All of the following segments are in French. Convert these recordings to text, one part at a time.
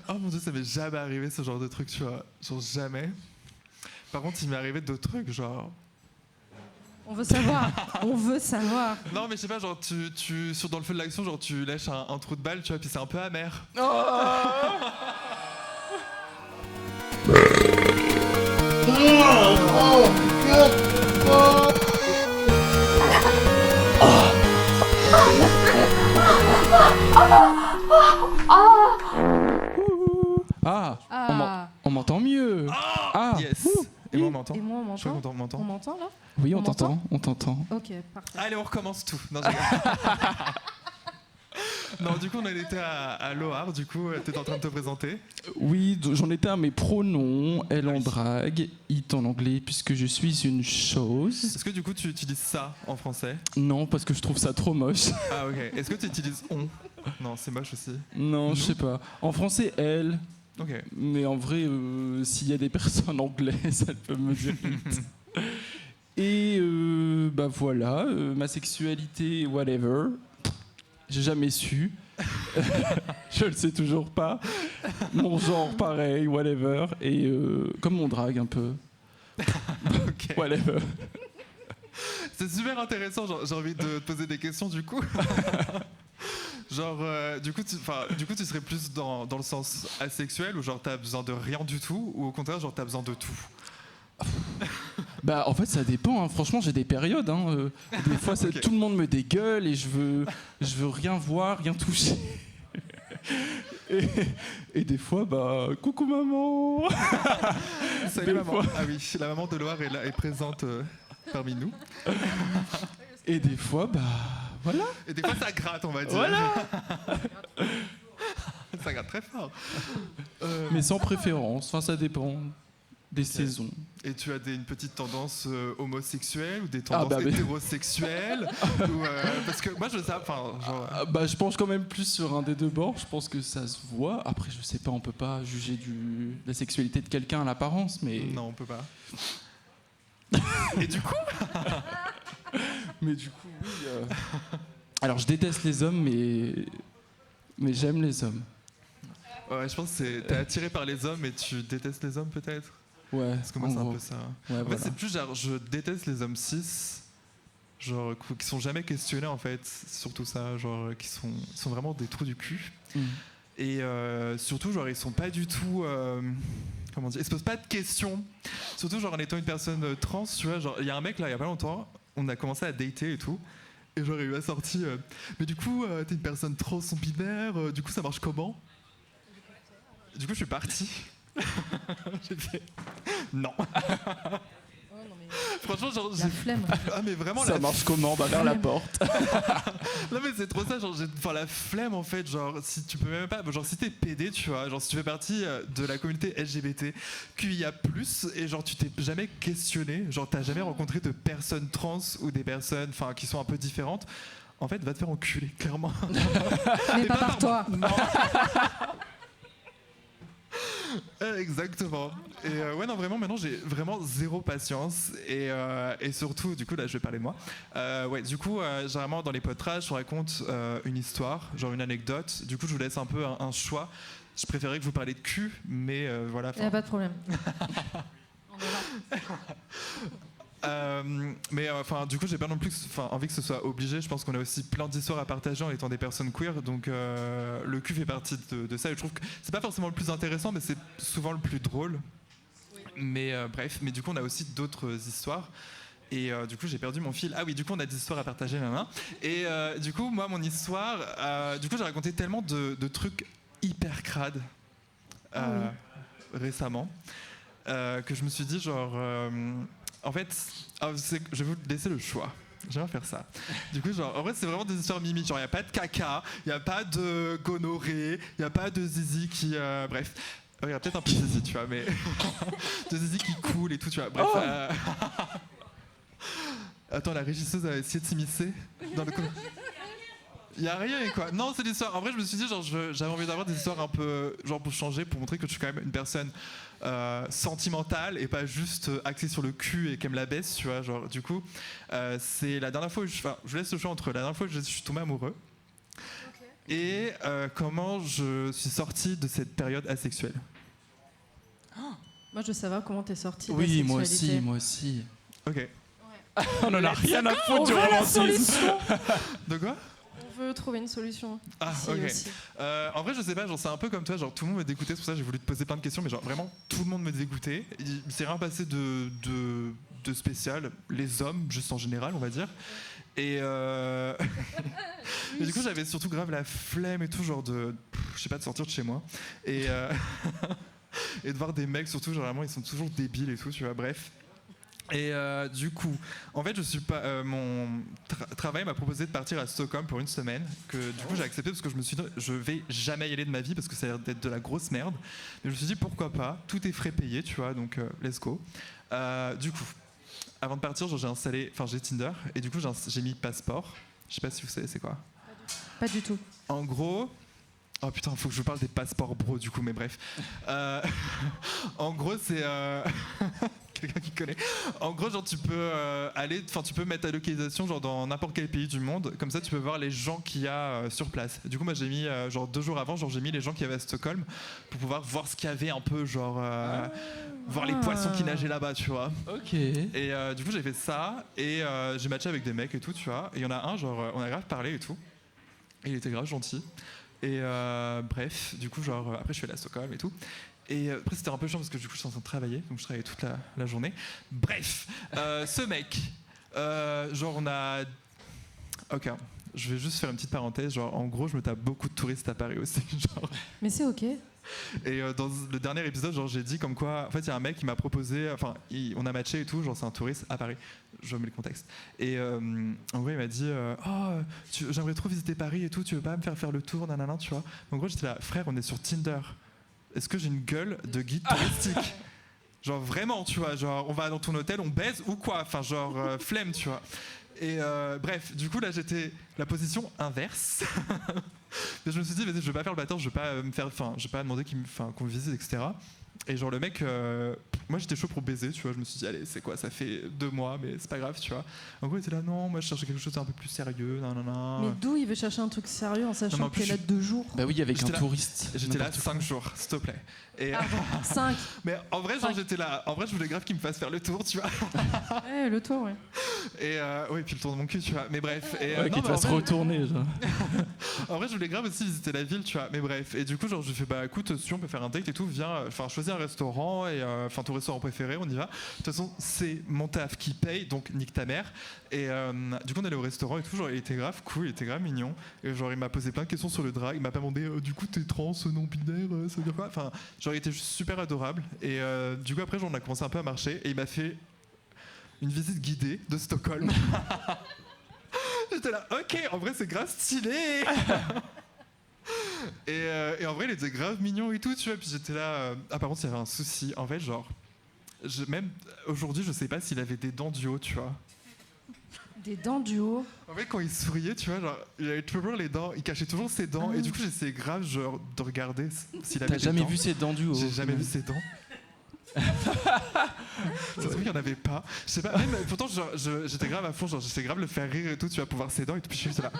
Oh mon Dieu, ça m'est jamais arrivé ce genre de truc, tu vois. Genre jamais. Par contre, il m'est arrivé d'autres trucs, genre... On veut savoir. On veut savoir. Non, mais je sais pas, genre, dans le feu de l'action, genre, tu lèches un trou de balle, tu vois, puis c'est un peu amer. On m'entend mieux. Yes. Et moi, on m'entend. Et moi, on Je crois m'entend. qu'on m'entend. On m'entend là? Oui, On on t'entend. Ok, parfait. Allez, on recommence tout. Non, je rigole. Non, du coup, on était à Loire, du coup, t'étais en train de te présenter. Oui, j'en étais à mes pronoms, elle en drague, it en anglais, puisque je suis une chose. Est-ce que du coup, tu utilises ça en français? Non, parce que je trouve ça trop moche. Ah, ok. Est-ce que tu utilises on? Non, c'est moche aussi. Non, je sais pas. En français, elle. Ok. Mais en vrai, s'il y a des personnes anglaises, elles peuvent me dire it. Et bah voilà, ma sexualité, whatever. J'ai jamais su. Je le sais toujours pas. Mon genre, pareil, whatever. Et comme mon drague, un peu. Ok. Whatever. C'est super intéressant, genre, j'ai envie de te poser des questions du coup. Genre, du coup, tu serais plus dans le sens asexuel ou genre t'as besoin de rien du tout ou au contraire genre t'as besoin de tout? Bah en fait ça dépend, hein. Franchement j'ai des périodes, hein. Des fois Okay. tout le monde me dégueule et je veux rien voir, rien toucher. Et des fois bah coucou maman. Salut Des maman. fois. Ah oui, la maman de Loire est présente parmi nous. Et des fois bah voilà. Et des fois ça gratte on va dire. Voilà. Ça gratte très fort. Mais sans préférence, enfin ça dépend des saisons. Et tu as une petite tendance homosexuelle ou des tendances bah, mais... hétérosexuelles ou, parce que moi je sais, enfin genre... bah je penche quand même plus sur un des deux bords. Je pense que ça se voit. Après je sais pas, on peut pas juger la sexualité de quelqu'un à l'apparence, mais Non on peut pas. Et du coup mais du coup oui. Alors je déteste les hommes, mais j'aime les hommes. Ouais, je pense que t'es attiré par les hommes et tu détestes les hommes peut-être. Ouais. Parce que moi c'est un peu ça. Ouais, En fait voilà. c'est plus genre je déteste les hommes cis, genre qui sont jamais questionnés en fait, surtout ça, genre qui sont vraiment des trous du cul. Et surtout genre ils sont pas du tout, comment dire, ils se posent pas de questions. Surtout genre en étant une personne trans, tu vois, genre il y a un mec là il y a pas longtemps, on a commencé à dater et tout. Et genre il lui a sorti mais du coup t'es une personne trans non binaire, du coup ça marche comment? Du coup je suis parti. J'ai fait non. Franchement genre La flemme. Ah mais vraiment Ça marche comment? Bah vers la porte. Non mais c'est trop ça, genre la flemme en fait, genre si tu peux même pas, genre si t'es PD tu vois, genre si tu fais partie de la communauté LGBT QIA+, et genre tu t'es jamais questionné, genre t'as jamais rencontré de personnes trans ou des personnes enfin qui sont un peu différentes, en fait va te faire enculer clairement. Mais pas par toi. Non. Exactement. Et ouais non vraiment maintenant j'ai vraiment zéro patience et surtout du coup là je vais parler de moi. Ouais du coup généralement dans les podcasts je raconte une histoire, genre une anecdote. Du coup je vous laisse un peu un choix. Je préférais que vous parliez de cul mais voilà. Il n'y a pas de problème. Mais enfin du coup j'ai pas non plus envie que ce soit obligé. Je pense qu'on a aussi plein d'histoires à partager en étant des personnes queer, donc le cul fait partie de ça et je trouve que c'est pas forcément le plus intéressant mais c'est souvent le plus drôle. Mais bref, mais du coup on a aussi d'autres histoires et du coup j'ai perdu mon fil. Ah oui, du coup on a des histoires à partager maintenant. Et du coup moi mon histoire, du coup j'ai raconté tellement de trucs hyper crades récemment que je me suis dit genre en fait, je vais vous laisser le choix. J'aimerais faire ça. Du coup, genre, en vrai, c'est vraiment des histoires mimi. Genre, il n'y a pas de caca, il n'y a pas de gonorrhée, il n'y a pas de zizi qui. Bref. Il y a peut-être un peu de zizi, tu vois, mais. de zizi qui coule et tout, tu vois. Bref. Attends, la régisseuse a essayé de s'immiscer dans le. Il n'y a rien, quoi. Non, c'est l'histoire. En vrai, je me suis dit, genre, j'avais envie d'avoir des histoires un peu. Genre, pour changer, pour montrer que je suis quand même une personne sentimentale et pas juste axée sur le cul et qu'elle me la baisse, tu vois. Genre, du coup, c'est la dernière fois où je vous laisse le choix entre la dernière fois que je suis tombé amoureux et comment je suis sorti de cette période asexuelle. Moi, je veux savoir comment t'es sorti de la Oui, sexualité. moi aussi. Ok. On en a rien à On foutre du veut la romantisme. solution. De quoi? On veut trouver une solution. Ah, Ici ok. aussi. En vrai, je sais pas, genre c'est un peu comme toi, genre tout le monde me dégoûtait, c'est pour ça que j'ai voulu te poser plein de questions, mais genre vraiment tout le monde me dégoûtait. Il s'est rien passé de spécial, les hommes, juste en général, on va dire. Et, et du coup, j'avais surtout grave la flemme et tout, genre je sais pas, de sortir de chez moi. Et, et de voir des mecs, surtout, genre vraiment, ils sont toujours débiles et tout, tu vois, bref. Et du coup, en fait, je suis pas. Mon travail m'a proposé de partir à Stockholm pour une semaine. Que du coup, j'ai accepté parce que je me suis dit, je vais jamais y aller de ma vie parce que ça a l'air d'être de la grosse merde. Mais je me suis dit, pourquoi pas. Tout est frais payé, tu vois, donc let's go. Du coup, avant de partir, genre, j'ai Tinder et du coup, j'ai mis passeport. Je sais pas si vous savez, c'est quoi. Pas du tout. En gros. Oh putain, faut que je vous parle des passeports bro du coup, mais bref. En gros, c'est quelqu'un qui connaît. En gros, genre tu peux tu peux mettre ta localisation genre dans n'importe quel pays du monde. Comme ça, tu peux voir les gens qu'il y a sur place. Du coup, moi j'ai mis genre 2 jours avant, genre j'ai mis les gens qui avaient à Stockholm pour pouvoir voir ce qu'il y avait un peu, genre voir les poissons qui nageaient là-bas, tu vois. Ok. Et du coup, j'ai fait ça et j'ai matché avec des mecs et tout, tu vois. Et il y en a un, genre on a grave parlé et tout. Et il était grave gentil. Et bref, du coup, genre, après je suis allé à Stockholm et tout. Et après, c'était un peu chiant parce que du coup, je suis en train de travailler, donc je travaillais toute la journée. Bref, ce mec, genre, on a. Ok, je vais juste faire une petite parenthèse. Genre, en gros, je me tape beaucoup de touristes à Paris aussi. Genre. Mais c'est ok. Et dans le dernier épisode, genre, j'ai dit comme quoi, en fait, il y a un mec qui m'a proposé, on a matché et tout, genre, c'est un touriste à Paris, je mets le contexte. Et en gros, il m'a dit, j'aimerais trop visiter Paris et tout, tu veux pas me faire le tour, nanana, tu vois. En gros, j'étais là, frère, on est sur Tinder. Est-ce que j'ai une gueule de guide touristique? Genre, vraiment, tu vois, genre, on va dans ton hôtel, on baise ou quoi? Enfin, genre, flemme, tu vois. Et bref, du coup, là, j'étais la position inverse. Mais je me suis dit, vas-y, je vais pas faire le bâtard, je vais pas je vais pas demander qu'on me visite, etc. Et genre le mec, moi j'étais chaud pour baiser, tu vois, je me suis dit, allez, c'est quoi, ça fait 2 mois, mais c'est pas grave, tu vois. En gros, il était là, non, moi je cherchais quelque chose d'un peu plus sérieux, nanana. Mais d'où il veut chercher un truc sérieux en sachant qu'il est là 2 jours? Bah oui, avec un touriste. J'étais là 5 jours, s'il te plaît. Et, Ah bon, 5. Mais en vrai, genre j'étais là, en vrai, je voulais grave qu'il me fasse faire le tour, tu vois. Ouais, le tour, ouais. Et oui, puis le tour de mon cul, tu vois. Mais bref. Et, Ouais, qu'il te fasse retourner, genre. En vrai, je voulais grave aussi visiter la ville, tu vois. Mais bref. Et du coup, genre, je lui fais, bah écoute, si on peut faire un date et tout, viens, choisis un restaurant et ton restaurant préféré, on y va. De toute façon, c'est mon taf qui paye, donc nique ta mère. Et du coup, on allait au restaurant et tout, genre, il était grave cool, il était grave mignon. Et genre, il m'a posé plein de questions sur le drag. Il m'a pas demandé, du coup, t'es trans, non-binaire, ça veut dire quoi? Enfin, genre, il était juste super adorable. Et du coup, après, genre, on a commencé un peu à marcher et il m'a fait une visite guidée de Stockholm. J'étais là, ok, en vrai c'est grave stylé. et en vrai il était grave mignon et tout, tu vois. Puis j'étais là, par contre il y avait un souci. En fait, genre, même aujourd'hui je sais pas s'il avait des dents du haut, tu vois. Des dents du haut. En fait, quand il souriait, tu vois, genre, il avait toujours les dents, il cachait toujours ses dents. Et du coup j'essayais grave genre de regarder s'il avait des dents. T'as jamais vu ses dents du haut? J'ai jamais vu ses dents. Ça se trouve qu'il n'y en avait pas. Je sais pas, même, pourtant j'étais grave à fond, genre j'essayais grave le faire rire et tout, tu vas pouvoir ses dents et puis je suis là.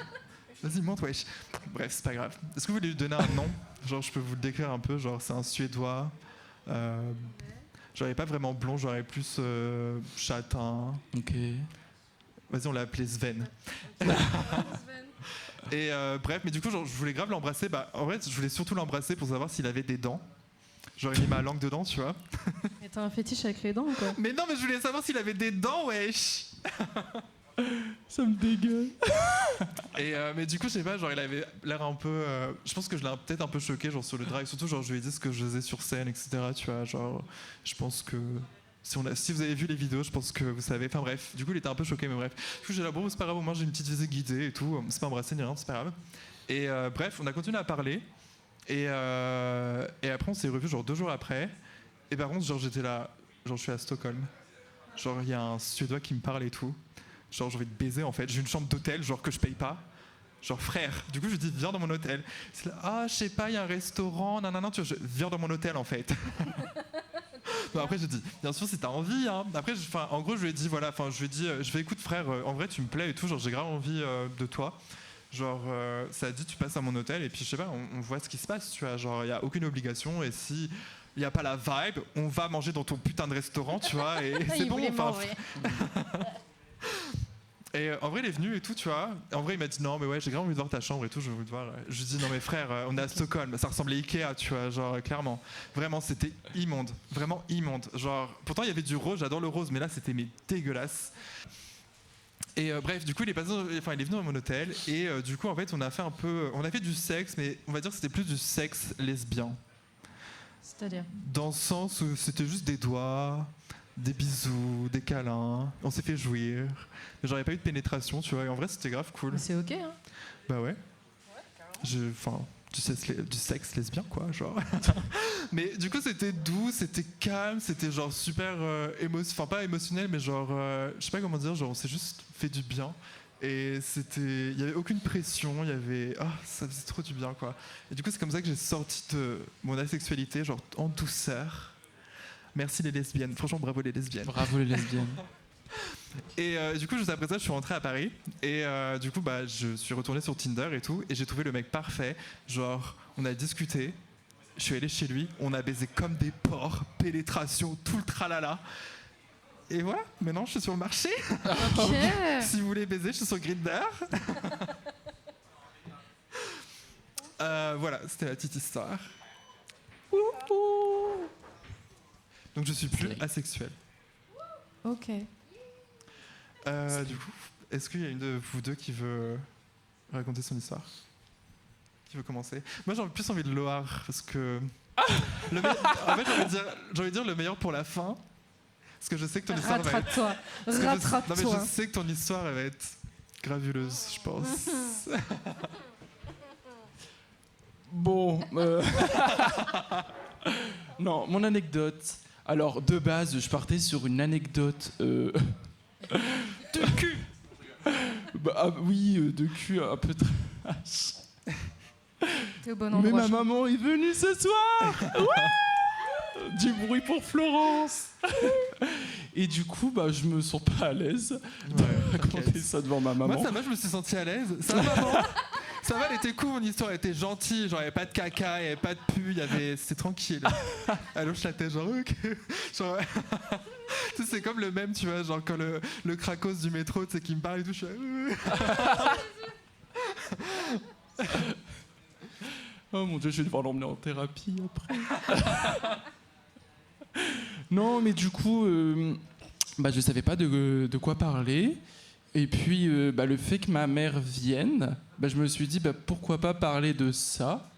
Vas-y, monte, wesh. Bref, c'est pas grave. Est-ce que vous voulez lui donner un nom? Genre, je peux vous le décrire un peu, genre c'est un Suédois. Genre, il est pas vraiment blond, genre il est plus châtain. Ok. Vas-y, on l'a appelé Sven. Et bref, mais du coup, genre, je voulais grave l'embrasser. Bah, en vrai, je voulais surtout l'embrasser pour savoir s'il avait des dents. J'aurais mis ma langue dedans, tu vois. Mais t'as un fétiche avec les dents ou quoi? Mais non, mais je voulais savoir s'il avait des dents, wesh. Ça me dégueule. Et mais du coup, je sais pas, genre il avait l'air un peu. Je pense que je l'ai peut-être un peu choqué, genre sur le drag. Surtout, genre je lui ai dit ce que je faisais sur scène, etc. Tu vois, genre je pense que si vous avez vu les vidéos, je pense que vous savez. Enfin bref, du coup, il était un peu choqué, mais bref. Du coup, j'ai là, bon, c'est pas grave, au moins j'ai une petite visite guidée et tout. On s'est pas embrassé ni rien, c'est pas grave. Et bref, on a continué à parler. Et après, on s'est revus genre 2 jours après. Et par contre, genre j'étais là, genre je suis à Stockholm. Genre il y a un Suédois qui me parle et tout. Genre j'ai envie de baiser en fait. J'ai une chambre d'hôtel, genre que je paye pas. Genre frère. Du coup je lui dis viens dans mon hôtel. C'est là, ah je sais pas, il y a un restaurant, nanana, tu vois, viens dans mon hôtel en fait. Bon, après j'ai dit bien sûr si t'as envie. Hein. Après en gros je lui ai dit voilà, je lui ai dit je vais écoute frère, en vrai tu me plais et tout, genre j'ai grave envie de toi. Genre, ça a dit, tu passes à mon hôtel et puis je sais pas, on voit ce qui se passe, tu vois. Genre, il y a aucune obligation et si il n'y a pas la vibe, on va manger dans ton putain de restaurant, tu vois. Et c'est bon. Enfin, et en vrai, il est venu et tout, tu vois. En vrai, il m'a dit non, mais ouais, j'ai grave envie de voir ta chambre et tout, j'ai envie de voir. Je lui dis non, mais frère, on est à Stockholm, ça ressemblait à Ikea, tu vois, genre, clairement. Vraiment, c'était immonde, vraiment immonde. Genre, pourtant, il y avait du rose, j'adore le rose, mais là, c'était dégueulasse. Et bref, du coup, il est venu à mon hôtel et du coup, en fait, on a fait du sexe, mais on va dire que c'était plus du sexe lesbien. C'est-à-dire dans le sens où c'était juste des doigts, des bisous, des câlins, on s'est fait jouir. Mais genre, il n'y a pas eu de pénétration, tu vois, et en vrai, c'était grave cool. Mais c'est ok, hein. Bah ouais. Du sexe lesbien, quoi, genre. Mais du coup, c'était doux, c'était calme, c'était genre super pas émotionnel, mais genre, je sais pas comment dire, genre, on s'est juste fait du bien. Et il y avait aucune pression, ça faisait trop du bien, quoi. Et du coup, c'est comme ça que j'ai sorti de mon asexualité, genre en douceur. Merci les lesbiennes, franchement, bravo les lesbiennes. Bravo les lesbiennes. Et du coup, juste après ça, je suis rentré à Paris. Et du coup, je suis retourné sur Tinder et tout. Et j'ai trouvé le mec parfait. Genre, on a discuté. Je suis allé chez lui. On a baisé comme des porcs. Pénétration, tout le tralala. Et voilà, maintenant, je suis sur le marché. Ok. Si vous voulez baiser, je suis sur Grindr. Voilà, c'était la petite histoire. Donc, je suis plus asexuel. Ok. Du coup, est-ce qu'il y a une de vous deux qui veut raconter son histoire? Qui veut commencer? Moi, j'ai plus envie de Loar, parce que... En fait, j'ai envie de dire le meilleur pour la fin, parce que je sais que ton histoire va être... Rattrape-toi. Non, mais je sais que ton histoire, elle va être gravuleuse, je pense. Bon... Non, mon anecdote... Alors, de base, je partais sur une anecdote... De cul. Oui, de cul, un peu trash. T'es au bon endroit. Mais ma maman est venue ce soir. Ouais. Du bruit pour Florence. Et du coup, je me sens pas à l'aise de raconter ça devant ma maman. Moi, ça va, je me suis senti à l'aise. Ça va, maman? Ça va, elle était cool, mon histoire, elle était gentille. Genre, il n'y avait pas de caca, il n'y avait pas de pu, c'était tranquille. Elle hoche la tête, genre, ok. Genre, tu sais, c'est comme le même, tu vois, genre, quand le cracos du métro, tu sais, qui me parle et tout, je suis Oh mon Dieu, je vais devoir l'emmener en thérapie après. Non, mais du coup, je savais pas de quoi parler. Et puis, le fait que ma mère vienne, je me suis dit, pourquoi pas parler de ça?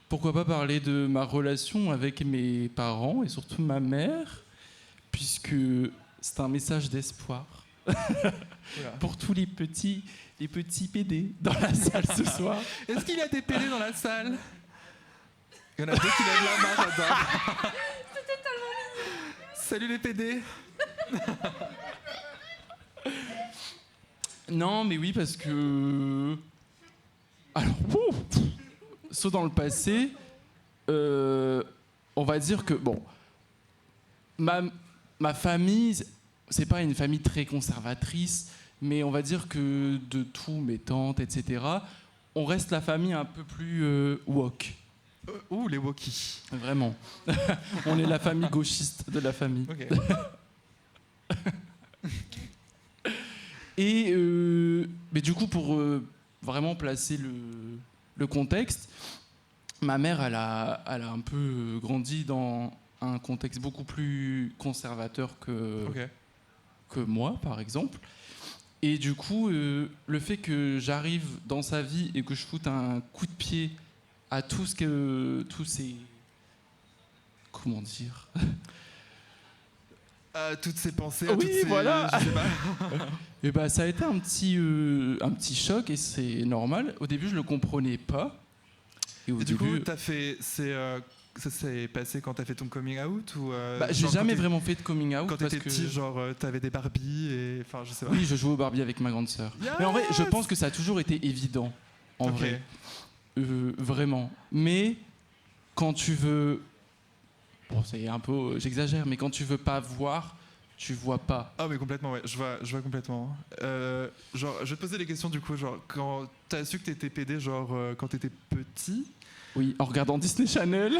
Pourquoi pas parler de ma relation avec mes parents et surtout ma mère? Puisque c'est un message d'espoir pour tous les petits PD dans la salle ce soir. Est-ce qu'il y a des PD dans la salle? Il y en a deux qui lèvent la main, j'adore. C'était tellement mignon. Salut les PD. Non, mais oui, parce que... Alors, saut dans le passé, on va dire que, ma famille, c'est pas une famille très conservatrice, mais on va dire que de tous mes tantes, etc., on reste la famille un peu plus woke. Les wokies. Vraiment. On est la famille gauchiste de la famille. Okay. Et mais du coup, pour vraiment placer le contexte, ma mère, elle a un peu grandi dans un contexte beaucoup plus conservateur que moi, par exemple. Et du coup, le fait que j'arrive dans sa vie et que je foute un coup de pied à tous ces... Comment dire? Toutes ces pensées, oui, toutes ces... voilà. Je sais pas. Et ça a été un petit choc et c'est normal. Au début, je le comprenais pas. Et du coup, ça s'est passé quand t'as fait ton coming out ou j'ai jamais vraiment fait de coming out. Quand t'étais petit, genre t'avais des Barbies et enfin je sais pas. Oui, je jouais au Barbie avec ma grande sœur. Yes. Mais en vrai, je pense que ça a toujours été évident. En vrai, vraiment. Mais quand tu veux, c'est un peu, j'exagère, mais quand tu veux pas voir, Tu vois pas. Ah mais complètement, ouais, je vois complètement. Genre, je vais te poser des questions du coup, genre, quand t'as su que t'étais PD, genre, quand t'étais petit. Oui, en regardant Disney Channel.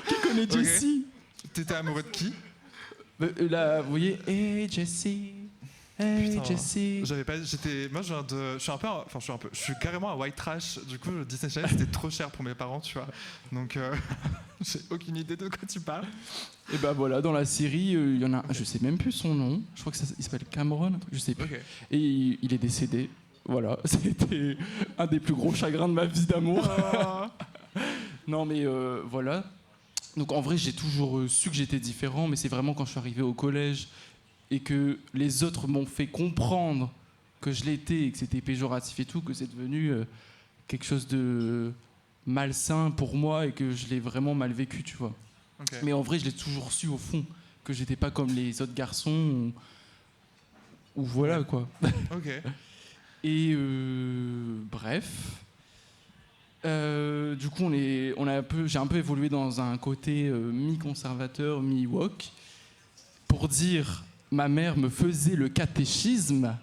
Qui connaît Jessie? T'étais amoureux de qui? Là, vous voyez, hey Jessie, hey Putain, Jessie. Moi, je suis carrément un white trash. Du coup, Disney Channel, c'était trop cher pour mes parents, tu vois. Donc, j'ai aucune idée de quoi tu parles. Et bah voilà, dans la série, il y en a, je sais même plus son nom. Je crois que il s'appelle Cameron, je sais plus. Okay. Et il est décédé. Voilà, c'était un des plus gros chagrins de ma vie d'amour. Non mais voilà. Donc en vrai, j'ai toujours su que j'étais différent, mais c'est vraiment quand je suis arrivé au collège et que les autres m'ont fait comprendre que je l'étais et que c'était péjoratif et tout, que c'est devenu quelque chose de malsain pour moi et que je l'ai vraiment mal vécu, tu vois. Okay. Mais en vrai, je l'ai toujours su au fond, que j'étais pas comme les autres garçons ou voilà quoi. Ok. Et bref. Du coup, j'ai un peu évolué dans un côté mi-conservateur, mi-woke. Pour dire, ma mère me faisait le catéchisme.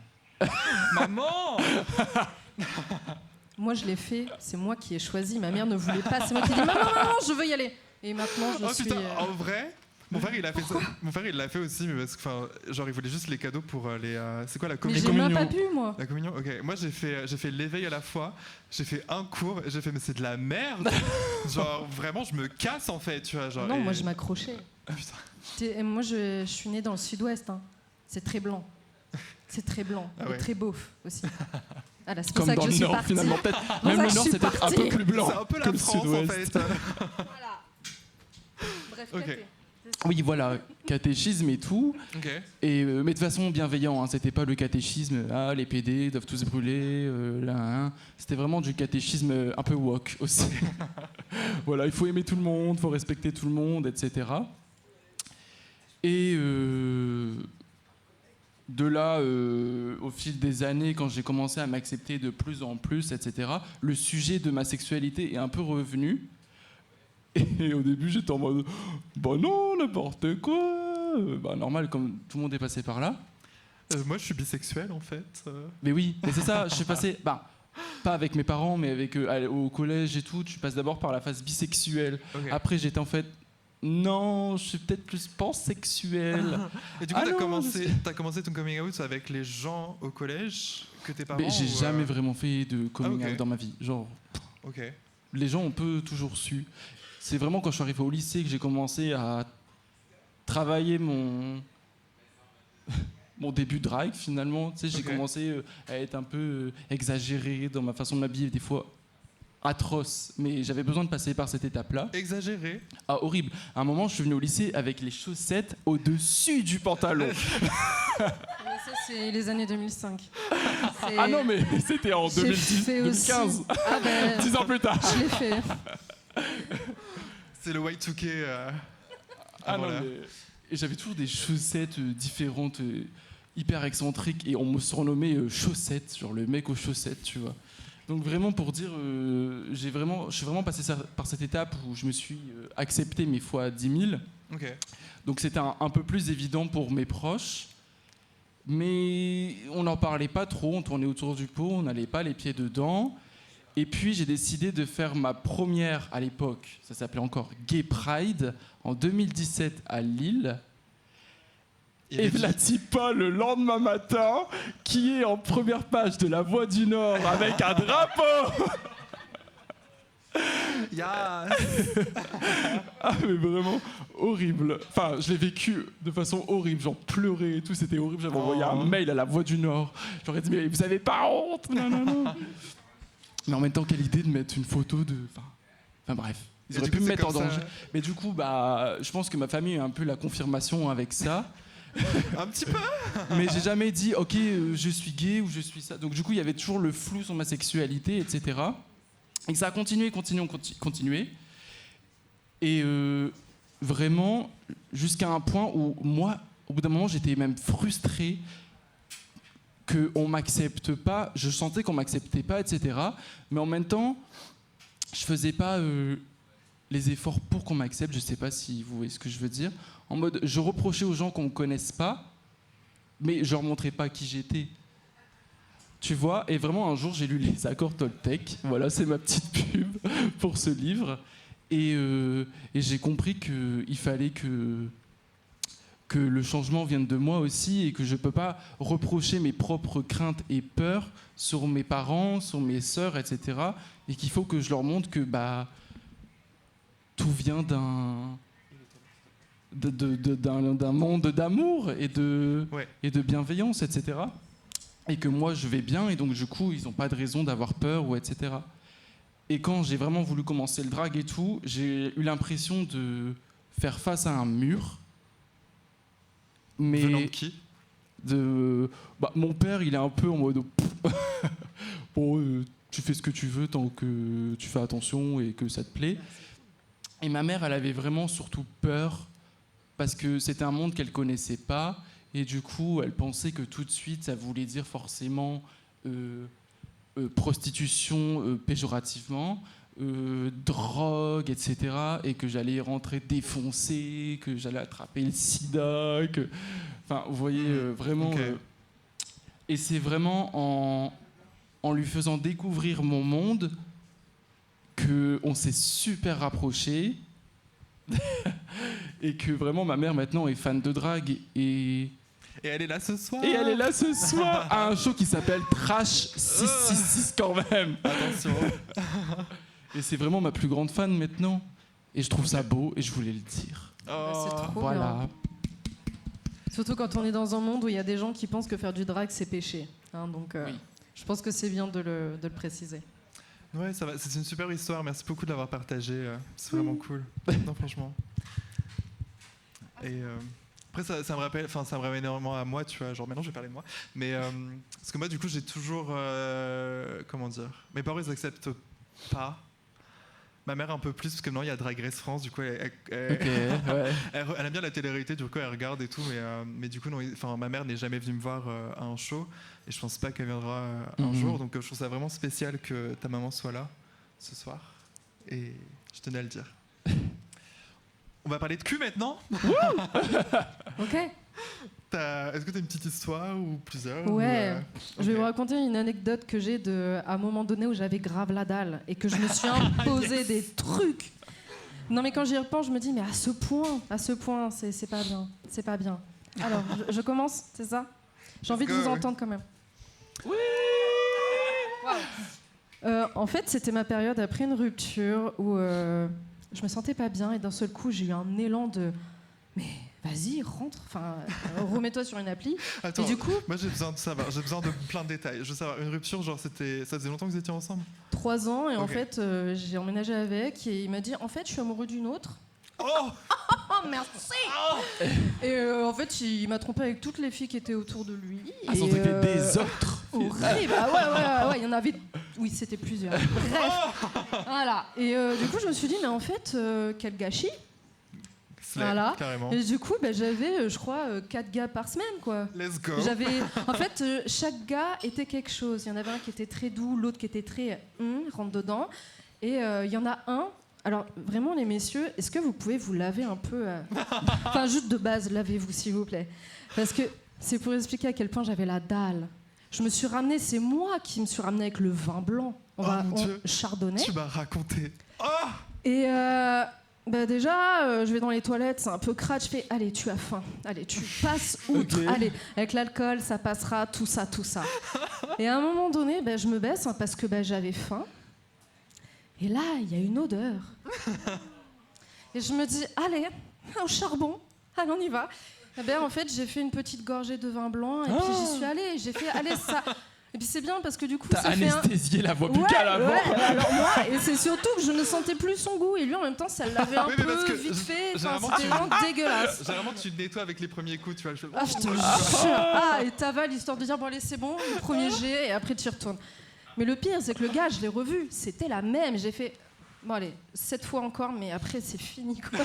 Maman. Moi, je l'ai fait. C'est moi qui ai choisi. Ma mère ne voulait pas. C'est moi qui ai dit maman, je veux y aller. Et maintenant, je suis. Putain, en vrai. Mon frère, il a fait ça. Mon frère, il l'a fait aussi, mais parce que, genre, il voulait juste les cadeaux pour les. C'est quoi la communion? Mais j'ai même pas pu, moi. La communion, ok. Moi, j'ai fait l'éveil à la fois. J'ai fait un cours et j'ai fait, mais c'est de la merde. Genre, vraiment, je me casse en fait, tu vois. Genre, non, moi, je m'accrochais. Ah, putain. Moi, je suis née dans le sud-ouest. Hein. C'est très blanc. C'est très blanc. Ah et ouais. très beauf aussi. Voilà, c'est pour Comme ça que dans je le suis Nord, partie. finalement. Peut-être, Pour même ça le que Nord, je c'est suis peut-être un peu partie. plus blanc. C'est un peu que la le France en Sud-Ouest. fait. Voilà. Bref, Ok. caté. Oui, voilà, catéchisme et tout. Ok. Et, mais de façon bienveillante, hein, c'était pas le catéchisme, ah, les PD doivent tous brûler, là, hein. C'était vraiment du catéchisme un peu woke aussi. Voilà, il faut aimer tout le monde, il faut respecter tout le monde, etc. Et de là, au fil des années, quand j'ai commencé à m'accepter de plus en plus, etc., le sujet de ma sexualité est un peu revenu. Et au début, j'étais en mode bah non, n'importe quoi. Bah normal, comme tout le monde est passé par là. Moi, je suis bisexuel en fait. Mais oui, mais c'est ça, je suis passé. Bah, pas avec mes parents, mais avec au collège et tout. Tu passes d'abord par la phase bisexuelle. Okay. Après, j'étais en fait. Non, je suis peut-être plus pansexuel. Et du coup, t'as commencé ton coming out avec les gens au collège que tes parents. Mais j'ai jamais vraiment fait de coming ok. out dans ma vie. Genre, Ok. les gens ont peu toujours su. C'est vraiment quand je suis arrivé au lycée que j'ai commencé à travailler mon début de drague finalement. Tu sais, j'ai commencé à être un peu exagéré dans ma façon de m'habiller, des fois atroce, mais j'avais besoin de passer par cette étape-là. Exagéré. Ah, horrible. À un moment, je suis venu au lycée avec les chaussettes au-dessus du pantalon. Mais ça, c'est les années 2005. Ah non, mais c'était en J'ai 2010, fait 2015. aussi. Ah ben, 10 ans plus tard. je l'ai fait. C'est le Y2K. Ah non, voilà. mais... Et j'avais toujours des chaussettes différentes, hyper excentriques, et on me surnommait Chaussette, genre le mec aux chaussettes, tu vois. Donc vraiment pour dire, je suis vraiment passé par cette étape où je me suis accepté mes fois 10 000. Ok. Donc c'était un peu plus évident pour mes proches. Mais on n'en parlait pas trop, on tournait autour du pot, on n'allait pas les pieds dedans. Et puis j'ai décidé de faire ma première, à l'époque, ça s'appelait encore Gay Pride, en 2017 à Lille. Et Vlatipa le lendemain matin, qui est en première page de La Voix du Nord avec un drapeau. Yes. Ah mais vraiment horrible. Enfin, je l'ai vécu de façon horrible, j'en pleurais et tout, c'était horrible. J'avais envoyé un mail à La Voix du Nord. J'aurais dit mais vous avez pas honte, non non non. Mais en même temps, quelle idée de mettre une photo de... Enfin bref, ils auraient pu me mettre en danger. Mais du coup, bah, je pense que ma famille a un peu la confirmation avec ça. Un petit peu. Mais j'ai jamais dit, ok, je suis gay ou je suis ça. Donc du coup, il y avait toujours le flou sur ma sexualité, etc. Et ça a continué. Et vraiment, jusqu'à un point où moi, au bout d'un moment, j'étais même frustré qu'on m'accepte pas. Je sentais qu'on m'acceptait pas, etc. Mais en même temps, je faisais pas les efforts pour qu'on m'accepte. Je sais pas si vous voyez ce que je veux dire. En mode, je reprochais aux gens qu'on me connaisse pas, mais je leur montrais pas qui j'étais. Tu vois, et vraiment un jour j'ai lu les accords Toltec, voilà, c'est ma petite pub pour ce livre, et j'ai compris qu'il fallait que le changement vienne de moi aussi, et que je peux pas reprocher mes propres craintes et peurs sur mes parents, sur mes sœurs, etc. Et qu'il faut que je leur montre que tout vient d'un monde d'amour et de bienveillance, etc. Et que moi je vais bien, et donc du coup ils n'ont pas de raison d'avoir peur, ou etc. Et quand j'ai vraiment voulu commencer le drag et tout, j'ai eu l'impression de faire face à un mur. Mais venant de qui? Mon père, il est un peu en mode bon, tu fais ce que tu veux tant que tu fais attention et que ça te plaît. Et ma mère, elle avait vraiment surtout peur parce que c'était un monde qu'elle connaissait pas. Et du coup, elle pensait que tout de suite, ça voulait dire forcément prostitution péjorativement, drogue, etc. Et que j'allais rentrer défoncé, que j'allais attraper le sida. Enfin, vous voyez, vraiment... Okay. Et c'est vraiment en lui faisant découvrir mon monde qu'on s'est super rapprochés. Et que vraiment, ma mère, maintenant, est fan de drague. Et elle est là ce soir. Et elle est là ce soir à un show qui s'appelle Trash 666 quand même. Attention. Et c'est vraiment ma plus grande fan maintenant. Et je trouve ça beau et je voulais le dire. C'est trop Voilà. bien. Surtout quand on est dans un monde où il y a des gens qui pensent que faire du drag c'est péché. Donc Oui. je pense que c'est bien de le préciser. Ouais, ça va. C'est une super histoire. Merci beaucoup de l'avoir partagée. C'est vraiment cool. Non, franchement. Et après, ça me rappelle, ça me ramène énormément à moi, tu vois. Genre, maintenant, je vais parler de moi. Mais parce que moi, du coup, j'ai toujours, comment dire, mes parents, ils acceptent pas. Ma mère un peu plus, parce que maintenant, il y a Drag Race France. Du coup, elle aime bien la télé-réalité. Du coup, elle regarde et tout. Mais du coup, non, ma mère n'est jamais venue me voir à un show. Et je pense pas qu'elle viendra un jour. Donc, je trouve ça vraiment spécial que ta maman soit là ce soir. Et je tenais à le dire. On va parler de cul maintenant. Ok. Est-ce que tu as une petite histoire ou plusieurs? Ouais. Ou, Je vais vous raconter une anecdote que j'ai à un moment donné où j'avais grave la dalle et que je me suis imposé des trucs. Non mais quand j'y repense, je me dis mais à ce point, c'est pas bien, c'est pas bien. Alors je commence, c'est ça? J'ai envie de vous entendre quand même. Oui. Wow. En fait, c'était ma période après une rupture où je me sentais pas bien et d'un seul coup j'ai eu un élan de mais vas-y rentre, remets-toi sur une appli. Attends, et du coup moi j'ai besoin de savoir, j'ai besoin de plein de détails. Je veux savoir, une rupture, genre ça faisait longtemps que vous étiez ensemble? 3 ans et Okay. en fait j'ai emménagé avec et il m'a dit en fait je suis amoureux d'une autre. Oh, merci. Et en fait il m'a trompé avec toutes les filles qui étaient autour de lui. Ah, sans que des autres. Horrible. Ouais, il y en avait. Oui, c'était plusieurs. Bref. Voilà. Et du coup, je me suis dit, mais en fait, quel gâchis. Voilà. Carrément. Et du coup, j'avais, je crois, 4 gars par semaine, quoi. Let's go. En fait, chaque gars était quelque chose. Il y en avait un qui était très doux, l'autre qui était très rentre dedans. Et il y en a un. Alors, vraiment, les messieurs, est-ce que vous pouvez vous laver un peu Enfin, juste de base, lavez-vous, s'il vous plaît. Parce que c'est pour expliquer à quel point j'avais la dalle. Je me suis ramenée, c'est moi qui me suis ramenée avec le vin blanc. Mon Dieu. Chardonnay. Tu m'as raconté. Oh, Et déjà, je vais dans les toilettes, c'est un peu crade. Je fais, allez, tu as faim. Allez, tu passes outre. Okay. Allez, avec l'alcool, ça passera, tout ça. Et à un moment donné, je me baisse parce que j'avais faim. Et là, il y a une odeur. Et je me dis, allez, au charbon, allez, on y va. Et en fait, j'ai fait une petite gorgée de vin blanc et puis j'y suis allée. J'ai fait, allez, ça. Et puis c'est bien parce que du coup, t'as ça fait anesthésié la voix buccale avant. Ouais, alors moi, et c'est surtout que je ne sentais plus son goût. Et lui, en même temps, ça l'avait un peu vite fait. Enfin, c'était vraiment dégueulasse. Généralement, tu te nettoies avec les premiers coups, tu vois. Ah, je te jure. Et t'avales histoire de dire, bon, allez, c'est bon, le premier jet, et après, tu y retournes. Mais le pire, c'est que le gars, je l'ai revu. C'était la même. J'ai fait... Bon allez, 7 fois encore, mais après c'est fini quoi.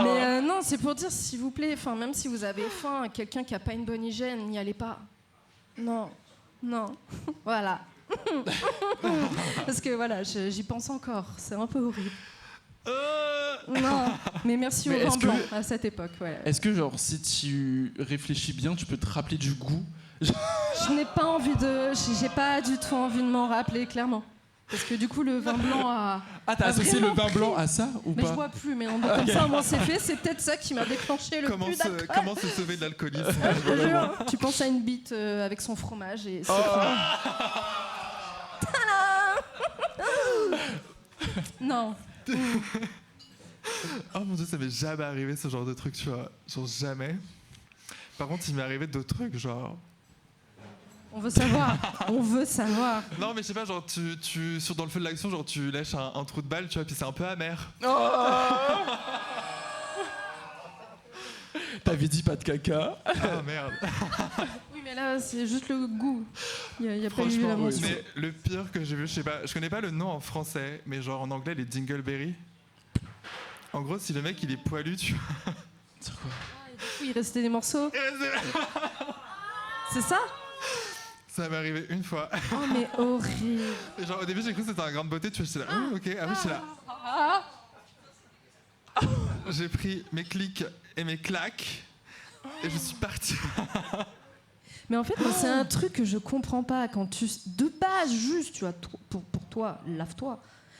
Mais non, c'est pour dire s'il vous plaît, même si vous avez faim, quelqu'un qui a pas une bonne hygiène, n'y allez pas. Non, voilà. Parce que voilà, j'y pense encore, c'est un peu horrible. Non, mais merci Mais au vin est-ce que- blanc à cette époque. Ouais. Est-ce que, genre, si tu réfléchis bien, tu peux te rappeler du goût? Je n'ai pas envie de. J'ai pas du tout envie de m'en rappeler, clairement. Parce que du coup, le vin blanc a. Ah, t'as a associé le vraiment vin blanc pris. à ça ou Mais je pas? bois plus, mais comme ça, moi, c'est fait. C'est peut-être ça qui m'a déclenché le plus d'alcool. Comment se sauver de l'alcoolisme? Je te jure, tu penses à une bite avec son fromage et c'est Non. Oh mon dieu, ça m'est jamais arrivé ce genre de truc, tu vois. Genre jamais. Par contre, il m'est arrivé d'autres trucs, genre. On veut savoir. On veut savoir. Non, mais je sais pas, genre, dans le feu de l'action, genre, tu lèches un trou de balle, tu vois, puis c'est un peu amer. T'avais dit pas de caca. Ah merde. Oui, mais là, c'est juste le goût. Il y a pas eu Franchement, la oui, mention. Mais le pire que j'ai vu, je sais pas, je connais pas le nom en français, mais genre en anglais, les dingleberry. En gros, si le mec il est poilu, tu vois. C'est quoi? Et du coup, il restait des morceaux. C'est ça? Ça m'est arrivé une fois. Oh, mais horrible. Et genre au début, j'ai cru que c'était un grain de beauté, tu vois, j'étais là, ok, après j'étais là. J'ai pris mes clics et mes claques et je suis parti. Mais en fait, moi, c'est un truc que je comprends pas. Quand tu. De base, juste, tu vois, pour toi, lave-toi.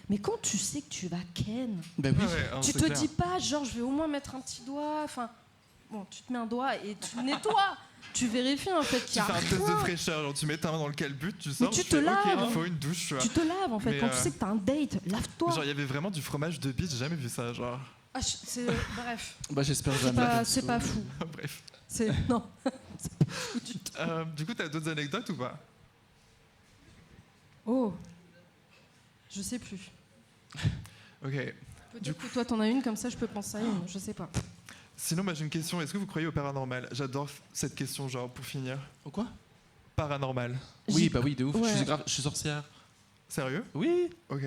Mais quand tu sais que tu vas ken, Bah oui. Ouais, hein, tu c'est te clair. dis pas, genre, je vais au moins mettre un petit doigt. Enfin, bon, tu te mets un doigt et tu nettoies. Tu vérifies en fait qu'il Tu y a fais un test de rien. fraîcheur, genre tu mets ta main dans le calbut, tu sors, tu tu te fais, laves. ok, il faut une douche, tu vois. Tu te laves en fait. Mais, Quand tu sais que t'as un date, lave-toi. Genre il y avait vraiment du fromage de bite, j'ai jamais vu ça, genre. Ah, bref, Bah j'espère c'est jamais. pas, c'est pas fou. Bref. C'est non. C'est pas fou du tout. Du coup, t'as d'autres anecdotes ou pas? Oh, je sais plus. Ok. Peut-être que toi t'en as une comme ça, je peux penser à une. Je sais pas. Sinon, moi j'ai une question. Est-ce que vous croyez au paranormal? J'adore cette question, genre pour finir. Au quoi? Paranormal. Oui, bah oui, de ouf. Ouais. Je suis sorcière. Sérieux? Oui. Ok.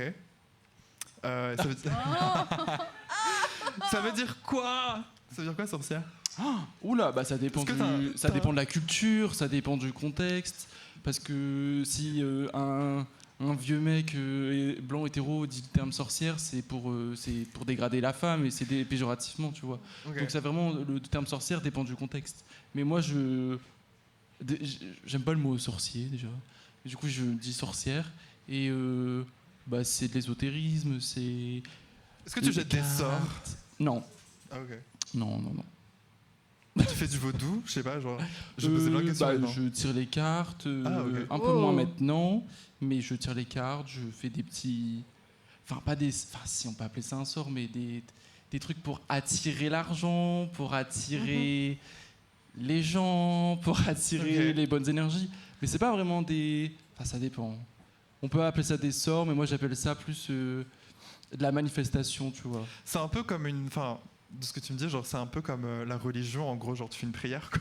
Ça veut dire... ça veut dire quoi? Ça veut dire quoi, sorcière? Oula, bah ça dépend Est-ce que ça dépend de la culture, ça dépend du contexte. Parce que si un vieux mec blanc hétéro dit le terme sorcière, c'est pour dégrader la femme et c'est péjorativement, tu vois. Ok. Donc ça vraiment le terme sorcière dépend du contexte. Mais moi j'aime pas le mot sorcier déjà. Et du coup je dis sorcière et bah c'est de l'ésotérisme, c'est. Est-ce que tu jettes des cartes. sorts? Non, Ah, ok. non. Tu fais du vaudou? Je sais pas, genre. Je posais plein de questions. Bah, maintenant. je tire les cartes, ok. un peu Oh. moins maintenant, mais je tire les cartes, je fais des petits. Enfin, pas des. Enfin, si on peut appeler ça un sort, mais des trucs pour attirer l'argent, pour attirer les gens, pour attirer Ok. les bonnes énergies. Mais c'est pas vraiment des. Enfin, ça dépend. On peut appeler ça des sorts, mais moi j'appelle ça plus de la manifestation, tu vois. C'est un peu comme une. Enfin, de ce que tu me dis, genre, c'est un peu comme la religion, en gros, genre, tu fais une prière, quoi.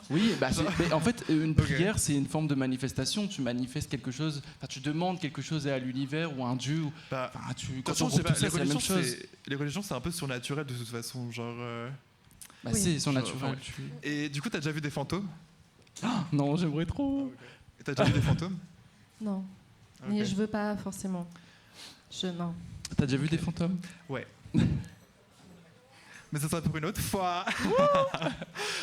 Oui, bah mais en fait, une Ok. prière, c'est une forme de manifestation. Tu manifestes quelque chose, enfin, tu demandes quelque chose à l'univers ou à un dieu. Bah, Enfin, de quand toute tu façon, je sais regroupes pas, tout ça, c'est la même chose. les religions, c'est un peu surnaturel de toute façon, genre. Bah, Oui. c'est son Genre, naturel. ouais. Et du coup, t'as déjà vu des fantômes? Non, j'aimerais trop. Et t'as déjà vu des fantômes? Non, Ok. mais je veux pas forcément. Non. T'as déjà vu des fantômes? Mais ça sera pour une autre fois.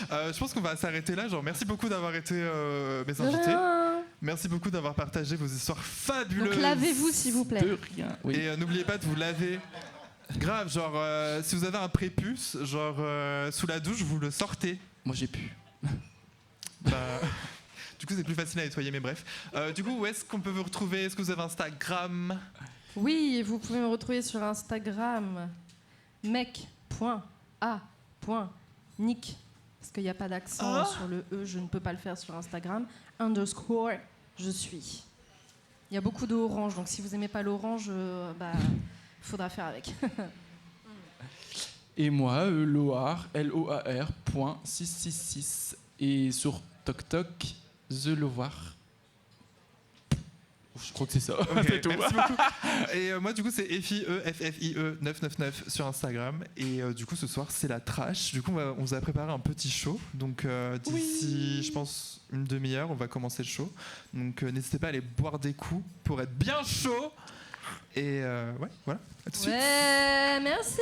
Je pense qu'on va s'arrêter là. Genre, merci beaucoup d'avoir été mes invités. Rien. Merci beaucoup d'avoir partagé vos histoires fabuleuses. Donc lavez-vous s'il vous plaît. De rien. Oui. Et n'oubliez pas de vous laver. Grave, genre, si vous avez un prépuce, genre, sous la douche, vous le sortez. Moi, j'ai pu. Bah, du coup, c'est plus facile à nettoyer, mais bref. Du coup, où est-ce qu'on peut vous retrouver? Est-ce que vous avez Instagram? Oui, vous pouvez me retrouver sur Instagram mec.a.nick parce qu'il n'y a pas d'accent sur le E, je ne peux pas le faire sur Instagram. _ je suis. Il y a beaucoup d'orange, donc si vous n'aimez pas l'orange, bah, faudra faire avec. Et moi, Loar, LOAR.666. Et sur TokTok, The Loar. Je crois que c'est ça. Ok, C'est tout. merci beaucoup. Et moi, du coup, c'est FIE999 sur Instagram. Et du coup, ce soir, c'est la trash. Du coup, on vous a préparé un petit show. Donc, d'ici, je pense, une demi-heure, on va commencer le show. Donc, n'hésitez pas à aller boire des coups pour être bien chaud. Et ouais, voilà. À tout de suite. Ouais, merci.